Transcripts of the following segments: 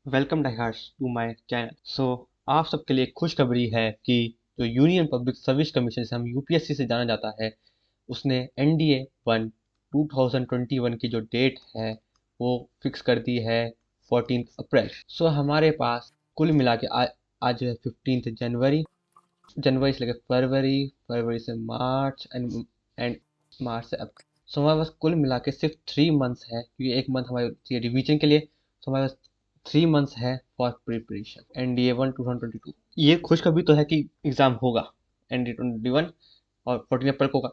Welcome diehards to my channel. आप सबके लिए खुशखबरी है कि जो यूनियन पब्लिक सर्विस कमीशन से हम यूपीएससी से जाना जाता है, उसने एनडीए 1 2021 की जो डेट है वो फिक्स कर दी है 14 अप्रैल। हमारे पास कुल मिला के आज है 15 जनवरी। जनवरी से लेकर फरवरी, फरवरी से मार्च एंड मार्च से अप्रैल। हमारे पास कुल मिला के सिर्फ 3 मंथ्स है, क्योंकि एक मंथ हमारे रिवीजन के लिए। हमारे पास 3 मंथ्स है फॉर प्रिपरेशन एनडीए 1 2022। ये खुशखबरी तो है कि एग्ज़ाम होगा एनडीए 21 और 14 अप्रैल को होगा,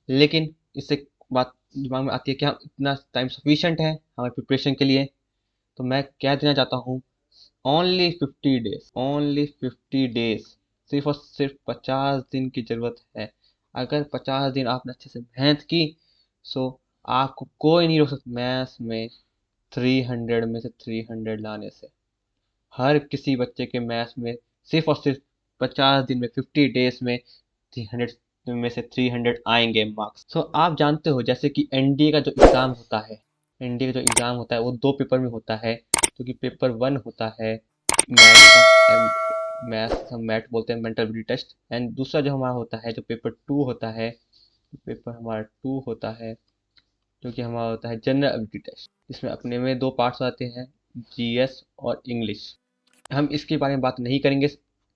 लेकिन इससे बात दिमाग में आती है कि हम इतना टाइम सफिशिएंट है हमारे प्रिपरेशन के लिए। तो मैं क्या देना चाहता हूँ, ओनली 50 डेज, सिर्फ और सिर्फ 50 दिन की ज़रूरत है। अगर 50 दिन आपने अच्छे से मेहनत की, सो आपको कोई नहीं रोक सकता मैथ्स में 300 में से 300 लाने से। हर किसी बच्चे के मैथ्स में सिर्फ और सिर्फ 50 दिन में, 50 डेज में 300 में से 300 आएंगे मार्क्स। आप जानते हो जैसे कि एनडीए का जो एग्ज़ाम होता है, एनडीए का जो एग्ज़ाम होता है वो 2 पेपर में होता है। क्योंकि पेपर 1 होता है मैथ का, मैथ हम मैथ बोलते हैं, मेंटल एबिलिटी टेस्ट। एंड दूसरा जो हमारा होता है, जो पेपर 2 होता है, पेपर हमारा 2 होता है जो कि हमारा होता है जनरल एबिलिटी टेस्ट। इसमें अपने में 2 पार्ट्स आते हैं, जीएस और इंग्लिश। हम इसके बारे में बात नहीं करेंगे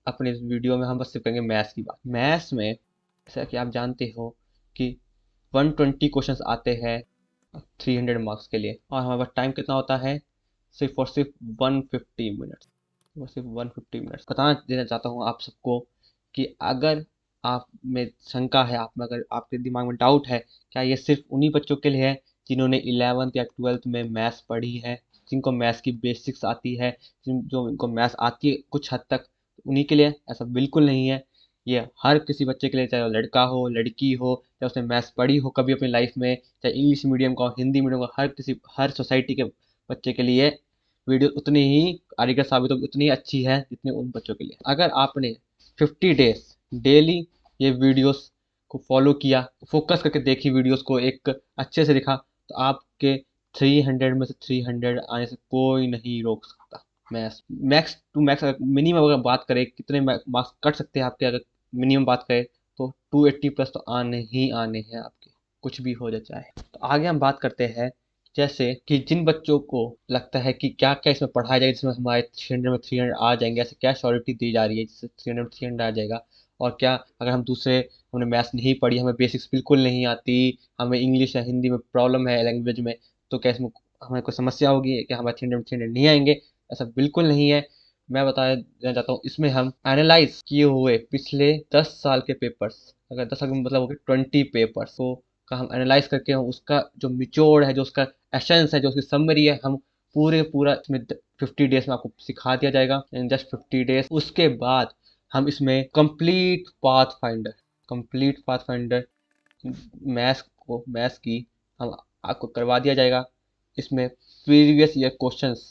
अपने इस वीडियो में, हम बस सिर्फ करेंगे मैथ्स की बात। मैथ्स में जैसा कि आप जानते हो कि 120 क्वेश्चंस आते हैं 300 मार्क्स के लिए, और हमारे पास टाइम कितना होता है, सिर्फ और सिर्फ 150 मिनट्स। वो सिर्फ 150 मिनट्स। बताना देना चाहता हूँ आप सबको कि अगर आप में शंका है, आप में अगर आपके दिमाग में डाउट है, क्या ये सिर्फ उन्हीं बच्चों के लिए है जिन्होंने 11th या 12th में मैथ्स पढ़ी है, जिनको मैथ्स की बेसिक्स आती है, जो इनको मैथ्स आती है कुछ हद तक, उन्हीं के लिए? ऐसा बिल्कुल नहीं है। ये हर किसी बच्चे के लिए, चाहे वो लड़का हो लड़की हो, चाहे उसने मैथ्स पढ़ी हो कभी अपनी लाइफ में, चाहे इंग्लिश मीडियम का हो हिंदी मीडियम का, हर सोसाइटी के बच्चे के लिए वीडियो उतनी ही कारीगर साबित होगी, उतनी ही अच्छी है जितनी उन बच्चों के लिए। अगर आपने 50 डेज डेली ये वीडियोस को फॉलो किया, फोकस करके देखी वीडियोस को, एक अच्छे से देखा, तो आपके 300 में से 300 आने से कोई नहीं रोक सकता। मैथ्स मैक्स टू मैक्स, अगर मिनिमम अगर बात करें कितने मार्क्स कट सकते हैं आपके, अगर मिनिमम बात करें तो 280 प्लस तो आने ही आने हैं आपके, कुछ भी हो जाए। तो आगे हम बात करते हैं, जैसे कि जिन बच्चों को लगता है कि क्या क्या इसमें पढ़ाया जाएगा जिसमें हमारे 300 में 300 आ जाएंगे, ऐसे क्या श्योरिटी दी जा रही है जिससे 300 में 300 आ जाएगा। और क्या अगर हम दूसरे, हमने मैथ्स नहीं पढ़ी, हमें बेसिक्स बिल्कुल नहीं आती, हमें इंग्लिश या हिंदी में प्रॉब्लम है लैंग्वेज में, तो क्या इसमें हमें कोई समस्या होगी कि हमारे 300 में 300 नहीं आएंगे? ऐसा बिल्कुल नहीं है। मैं बता देना चाहता हूँ, इसमें हम एनालाइज किए हुए पिछले 10 साल के पेपर्स, अगर 10 साल का मतलब हो गए 20 पेपर्स का हम एनालाइज करके, हम उसका जो निचोड़ है, जो उसका एसेंस है, जो उसकी समरी है, हम पूरा इसमें 50 डेज में आपको सिखा दिया जाएगा इन जस्ट 50 डेज। उसके बाद हम इसमें कंप्लीट पाथ फाइंडर मैथ्स की हम आपको करवा दिया जाएगा। इसमें प्रीवियस ईयर क्वेश्चंस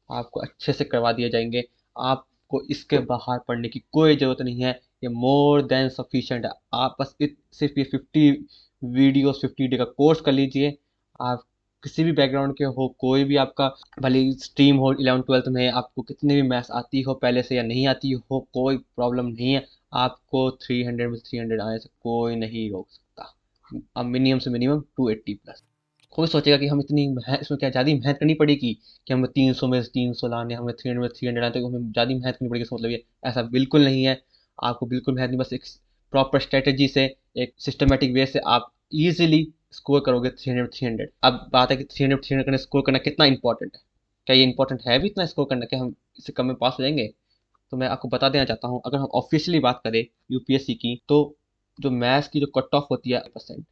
आपको अच्छे से करवा दिए जाएंगे। आपको इसके बाहर पढ़ने की कोई ज़रूरत नहीं है, ये मोर देन सफिशिएंट है। आप बस सिर्फ ये 50 वीडियोस, 50 डे का कोर्स कर लीजिए। आप किसी भी बैकग्राउंड के हो, कोई भी आपका भले स्ट्रीम हो, 11th 12th में आपको कितनी भी मैथ्स आती हो पहले से या नहीं आती हो, कोई प्रॉब्लम नहीं है। आपको 300 में 300 आने से कोई नहीं रोक सकता। अब मिनिमम से मिनिमम 280 प्लस। कोई सोचेगा कि हम इतनी इसमें क्या ज़्यादा मेहनत करनी पड़ेगी कि हमें 300 में से 300 लाने, हमें 300 में 300 लाने, तो हमें ज़्यादा मेहनत करनी पड़ेगी, इसका मतलब ये? ऐसा बिल्कुल नहीं है। आपको बिल्कुल मेहनत नहीं, बस एक प्रॉपर स्ट्रेटेजी से, एक सिस्टमेटिक वे से आप इजीली स्कोर करोगे 300 में 300। अब बात है कि 300 में 300 करने स्कोर करना कितना इंपॉर्टेंट है। क्या ये इंपॉर्टेंट है भी इतना स्कोर करना कि हम इससे कम में पास हो जाएंगे? तो मैं आपको बता देना चाहता हूँ, अगर हम ऑफिशियली बात करें यूपीएससी की, तो जो मैथ्स की जो कट ऑफ होती है परसेंट,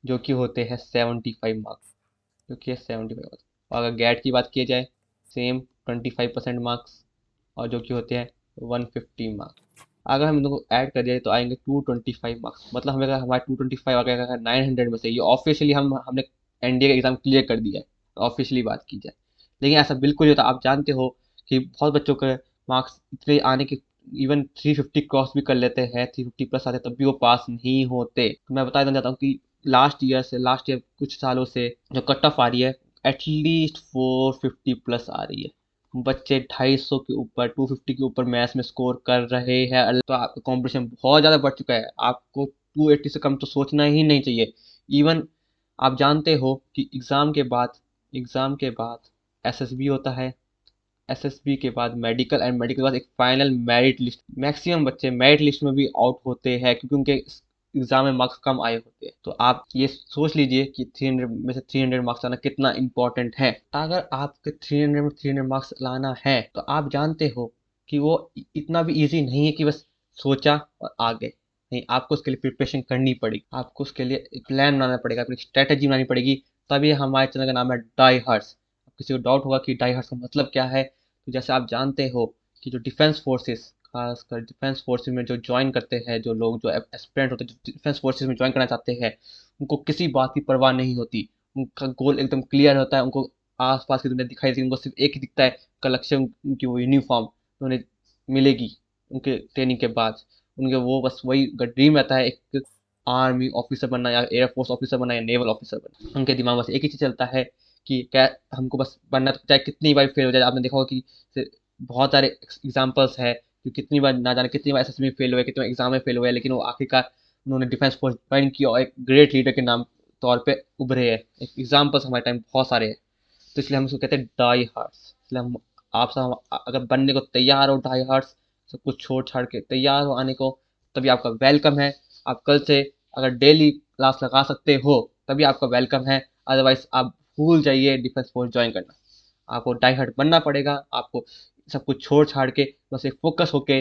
जो कि होते हैं 75 मार्क्स, जो कि है 75 मार्क्स। और अगर गैट की बात की जाए, सेम 25% मार्क्स, और जो कि होते हैं 150 मार्क्स। अगर हम इनको ऐड कर दिया तो आएंगे 225 मार्क्स। मतलब हमें, अगर हमारे 225 आ गए, अगर 900 में से, ये ऑफिशियली हमने एनडीए का एग्ज़ाम क्लियर कर दिया है, ऑफिशियली बात की जाए। लेकिन ऐसा बिल्कुल नहीं होता। आप जानते हो कि बहुत बच्चों के मार्क्स इतने आने के, इवन 350 क्रॉस भी कर लेते हैं, 350 प्लस आते हैं, तब भी वो पास नहीं होते। तो मैं बता देना चाहता हूँ कि लास्ट ईयर कुछ सालों से जो कट ऑफ आ रही है, एटलीस्ट 450 प्लस आ रही है। बच्चे 250 के ऊपर 250 के ऊपर मैथ्स में स्कोर कर रहे हैं। तो आपका कंपटीशन बहुत ज़्यादा बढ़ चुका है, आपको 280 से कम तो सोचना ही नहीं चाहिए। इवन आप जानते हो कि एग्ज़ाम के बाद एसएसबी होता है, एसएसबी के बाद मेडिकल, एंड मेडिकल के बाद एक फाइनल मेरिट लिस्ट। मैक्सिमम बच्चे मेरिट लिस्ट में भी आउट होते हैं क्योंकि उनके एग्जाम में मार्क्स कम आए होते हैं। तो आप ये सोच लीजिए कि 300 में से 300 मार्क्स लाना कितना इंपॉर्टेंट है। अगर आपके 300 में 300 मार्क्स लाना है तो आप जानते हो कि वो इतना भी इजी नहीं है कि बस सोचा और आ गए। नहीं, आपको उसके लिए प्रिपरेशन करनी पड़ेगी, आपको उसके लिए एक प्लान बनाना पड़ेगा, अपनी स्ट्रेटेजी बनानी पड़ेगी। तभी हमारे चैनल का नाम है डाई हार्ट्स। किसी को डाउट होगा कि डाई हार्ट्स का मतलब क्या है, तो जैसे आप जानते हो कि जो डिफेंस फोर्सेस, खासकर डिफेंस फोर्सेस में जो ज्वाइन करते हैं, जो लोग जो एस्पिरेंट होते हैं, जो डिफेंस फोर्सेस में ज्वाइन करना चाहते हैं, उनको किसी बात की परवाह नहीं होती। उनका गोल एकदम क्लियर होता है, उनको आसपास की दुनिया दिखाई देती है, उनको सिर्फ एक ही दिखता है, उनका लक्ष्य उनकी वो यूनिफॉर्म उन्हें मिलेगी उनके ट्रेनिंग के बाद। उनके वो बस वही ड्रीम रहता है, एक आर्मी ऑफिसर बनना या एयरफोर्स ऑफिसर बनना या नेवल ऑफिसर बनना। उनके दिमाग में बस एक ही चीज चलता है कि क्या हमको बस बनना, तो चाहे कितनी बार फेल हो जाए। आपने देखा होगा कि बहुत सारे एग्जाम्पल्स है कि कितनी बार ना जाने कितनी बार एसएसबी में फेल हुए, कितनी बार एग्जाम में फेल हुए, लेकिन वो आखिरकार उन्होंने डिफेंस फोर्स ज्वाइन किया और एक ग्रेट लीडर के नाम तौर पे उभरे हैं। एक एग्जाम्पल्स हमारे टाइम बहुत सारे हैं। तो इसलिए हम उसको कहते हैं डाई हार्ट्स। इसलिए हम आप सब अगर बनने को तैयार हो डाई हार्ट्स, सब कुछ छोड़ छाड़ के तैयार हो आने को, तभी आपका वेलकम है। आप कल से अगर डेली क्लास लगा सकते हो तभी आपका वेलकम है, अदरवाइज आप भूल जाइए डिफेंस फोर्स ज्वाइन करना। आपको डाई हार्ट बनना पड़ेगा, आपको सब कुछ छोड़ छाड़ के बस एक फोकस होके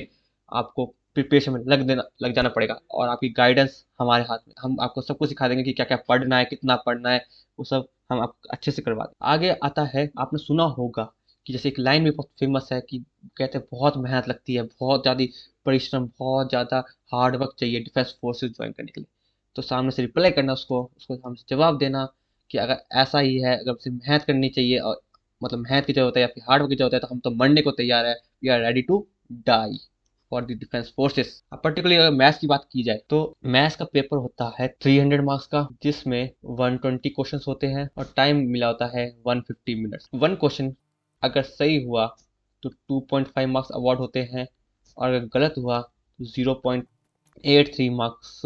आपको प्रिपरेशन में लग जाना पड़ेगा। और आपकी गाइडेंस हमारे हाथ में, हम आपको सब कुछ सिखा देंगे कि क्या क्या पढ़ना है, कितना पढ़ना है, वो सब हम आप अच्छे से करवा दें। आगे आता है, आपने सुना होगा कि जैसे एक लाइन भी बहुत फेमस है कि कहते हैं बहुत मेहनत लगती है, बहुत ज़्यादा परिश्रम, बहुत ज़्यादा हार्ड वर्क चाहिए डिफेंस फोर्सेस ज्वाइन करने के लिए। तो सामने से रिप्लाई करना, उसको उसको सामने से जवाब देना कि अगर ऐसा ही है, अगर सिर्फ मेहनत करनी चाहिए और मतलब मेहनत की जरूरत है या फिर हार्ड वर्क की जरूरत है, तो हम तो मरने को तैयार है। We are ready to die for the defence forces. अब पर्टिकुलरली अगर मैथ्स की बात की जाए तो मैथ्स का पेपर होता है 300 मार्क्स का, जिसमें 120 क्वेश्चंस होते हैं और टाइम मिला होता है 150 मिनट्स। वन क्वेश्चन अगर सही हुआ तो 2.5 मार्क्स अवार्ड होते हैं, और अगर गलत हुआ तो 0.83 मार्क्स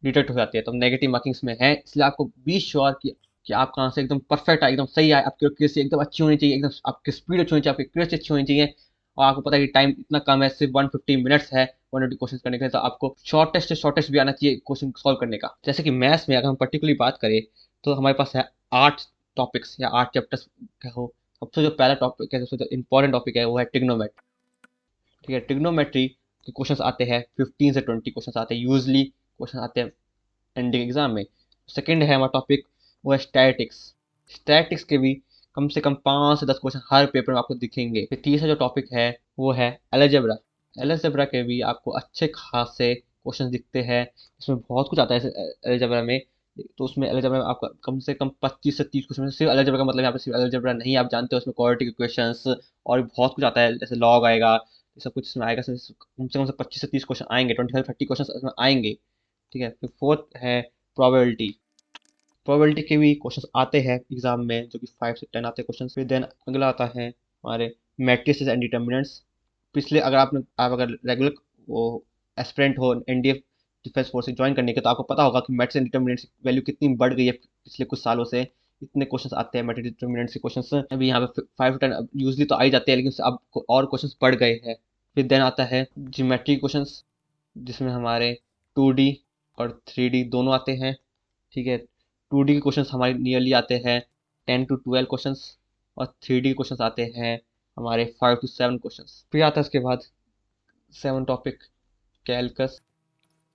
डिडक्ट हो जाते हैं। तो नेगेटिव मार्किंग्स में है, इसलिए आपको बी श्योर कि आपका आंसर एकदम परफेक्ट है, एकदम सही है। आपकी एक्यूरेसी एकदम अच्छी होनी चाहिए, एकदम आपकी स्पीड अच्छी होनी चाहिए, आपकी एक्यूरेसी अच्छी होनी चाहिए। और आपको पता है कि टाइम इतना कम है, सिर्फ 150 मिनट्स है 150 क्वेश्चन करने के लिए, तो आपको शॉर्टेस्ट से शॉर्टेस्ट भी आना चाहिए क्वेश्चन सॉल्व करने का। जैसे कि मैथ्स में अगर हम पर्टिकुलरली बात करें तो हमारे पास है 8 टॉपिक्स या 8 चैप्टर्स कहो। सबसे जो पहला टॉपिक है, सबसे जो इंपॉर्टेंट टॉपिक है, वो है ट्रिग्नोमेट्री। ठीक है, ट्रिग्नोमेट्री के क्वेश्चन आते हैं 15 से 20 क्वेश्चन आते हैं, यूजली क्वेश्चन आते हैं एंडिंग एग्जाम में। सेकंड है हमारा टॉपिक, वो है स्टैटिक्स। स्टैटिक्स के भी कम से कम 5 से 10 क्वेश्चन हर पेपर में आपको दिखेंगे। फिर तीसरा जो टॉपिक है वो है अलजेब्रा। अलजेब्रा के भी आपको अच्छे खासे क्वेश्चन दिखते हैं, इसमें बहुत कुछ आता है अलजेब्रा में। तो उसमें अलजेब्रा में आपका कम से कम 25 से 30 क्वेश्चन, सिर्फ अलजेब्रा का मतलब यहाँ पे सिर्फ अलजेब्रा नहीं, आप जानते हो उसमें क्वाड्रेटिक इक्वेशंस और भी बहुत कुछ आता है, जैसे लॉग आएगा, ये सब कुछ इसमें आएगा। कम से 25 से 30 क्वेश्चन आएंगे, 25 से 30 क्वेश्चन इसमें आएंगे। ठीक है, फिर फोर्थ है प्रोबेबिलिटी। प्रोबेबिलिटी के भी क्वेश्चंस आते हैं एग्जाम में, जो कि 5 से 10 आते हैं क्वेश्चन। फिर देन अगला आता है हमारे मैट्रिसेस एंड डिटर्मिनेंट्स। पिछले अगर आप अगर रेगुलर वो एस्पिरेंट हो एनडीए डिफेंस फोर्स ज्वाइन करने के, तो आपको पता होगा कि मैट्रिक्स एंड डिटर्मिनेंट्स की वैल्यू कितनी बढ़ गई है पिछले कुछ सालों से। इतने क्वेश्चंस आते हैं मैट्रिक्स डिटर्मिनेंट्स के क्वेश्चंस, अभी यहाँ पे 5 से 10 यूजली तो आ ही जाते हैं, लेकिन अब और क्वेश्चंस बढ़ गए हैं। फिर देन आता है ज्योमेट्री क्वेश्चंस, जिसमें हमारे 2D और 3D दोनों आते हैं। ठीक है, 2D के क्वेश्चंस हमारे नियरली आते हैं 10 से 12 क्वेश्चंस, और 3D क्वेश्चंस आते हैं हमारे 5 से 7 क्वेश्चंस। फिर आता है उसके बाद 7 टॉपिक कैलकस।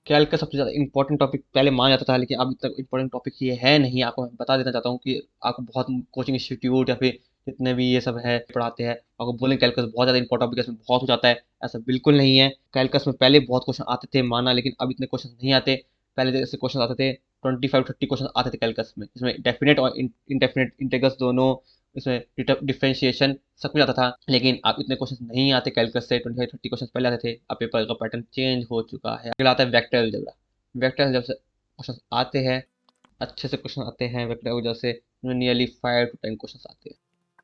कैलकस सबसे ज़्यादा इंपॉर्टेंट टॉपिक पहले माना जाता था, लेकिन अब तक इंपॉर्टेंट टॉपिक ये है नहीं। आपको मैं बता देना चाहता हूँ कि आपको बहुत कोचिंग इंस्टीट्यूट या फिर जितने भी ये सब है पढ़ाते हैं, आपको बोलेंगे कैलकस बहुत ज़्यादा इंपॉर्टेंट टॉपिक है, इसमें बहुत कुछ आता है। ऐसा बिल्कुल नहीं है। कैलकस में पहले बहुत क्वेश्चन आते थे माना, लेकिन अब इतने क्वेश्चन नहीं आते। पहले जैसे क्वेश्चन आते थे 25 30 क्वेश्चन आते थे कैलकस में, इसमें डेफिनेट और इनडेफिनेट इंटीग्रल्स दोनों, इसमें डिफरेंशिएशन सब कुछ आता था। लेकिन अब इतने क्वेश्चन नहीं आते कैलकस से, 25 30 क्वेश्चन पहले आते थे, अब पेपर का पैटर्न चेंज हो चुका है। अगला आता है वेक्टर अलजेब्रा। वेक्टर अलजेब्रा से क्वेश्चन आते हैं, अच्छे से क्वेश्चन आते हैं वेक्टर अलजेब्रा से, नियरली 5 से 10 क्वेश्चन आते हैं।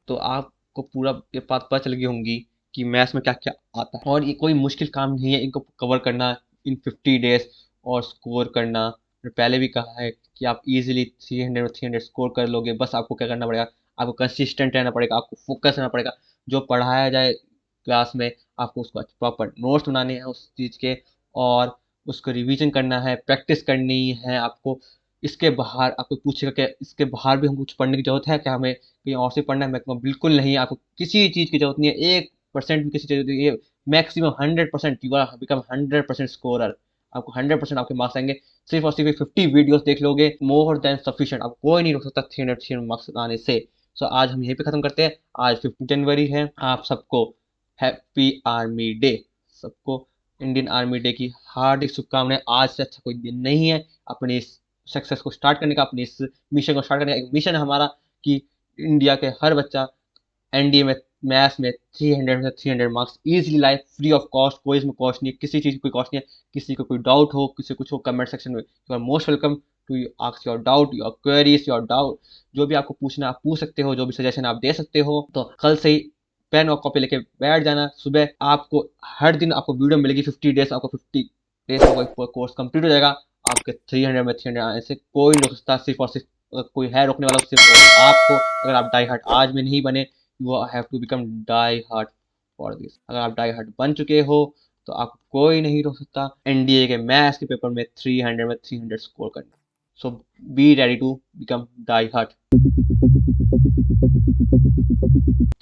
तो आप को पूरा ये बात पता चल गई होंगी कि मैथ्स में क्या क्या आता है, और ये कोई मुश्किल काम नहीं है इनको कवर करना इन 50 डेज और स्कोर करना। मैंने पहले भी कहा है कि आप इजीली 300 में 300 स्कोर कर लोगे। बस आपको क्या करना पड़ेगा, आपको कंसिस्टेंट रहना पड़ेगा, आपको फोकस रहना पड़ेगा। जो पढ़ाया जाए क्लास में आपको उसको प्रॉपर नोट्स बनाने हैं उस चीज़ के, और उसको रिवीजन करना है, प्रैक्टिस करनी है आपको। इसके बाहर आपको पूछेगा कि इसके बाहर भी हमको कुछ पढ़ने की ज़रूरत है क्या, हमें कहीं और से पढ़ना है? मैं कहूँगा बिल्कुल नहीं, आपको किसी चीज़ की ज़रूरत नहीं है, 1% भी किसी चीज़ की। ये maximum 100% you are become 100% scorer. आपको 100% आपके मार्क्स आएंगे। सिर्फ और सिर्फ 50 वीडियोस देख लोगे, मोर देन सफिशिएंट। आपको कोई नहीं रोक सकता 300 मार्क्स आने से। सो आज हम यहीं पे खत्म करते हैं। आज 15 जनवरी है। आप सबको हैप्पी आर्मी डे। सबको इंडियन आर्मी डे की हार्दिक शुभकामनाएं। आज से अच्छा कोई दिन नहीं है अपने इस सक्सेस को स्टार्ट करने का, अपने इस मिशन को स्टार्ट करने का। एक मिशन है हमारा कि इंडिया के हर बच्चा एनडीए में मैथ्स में 300 से 300 मार्क्स इजीली लाए, फ्री ऑफ कॉस्ट। कोई इसमें कॉस्ट नहीं है, किसी चीज़ की कोई कॉस्ट नहीं है। किसी को कोई डाउट हो, किसी को कुछ हो, कमेंट सेक्शन में you are most welcome to ask your doubt, your queries, your doubt. जो भी आपको पूछना आप पूछ सकते हो, जो भी सजेशन आप दे सकते हो। तो कल से ही पेन और कॉपी लेके बैठ जाना। सुबह आपको हर दिन आपको वीडियो मिलेगी। 50 डेज आपको 50 डेज का कोर्स कंप्लीट हो जाएगा। आपके 300 में 300 आने से कोई नहीं रोक सकता। सिर्फ और सिर्फ अगर कोई है रोकने वाला, सिर्फ आपको। अगर आप डाई हार्ट आज में नहीं बने, you have to become die hard for this. अगर आप डाई हार्ट बन चुके हो तो आपको कोई नहीं रोक सकता एनडीए के मैथ्स के पेपर में 300 में 300 स्कोर करना। So be ready to become die hard.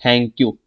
Thank you.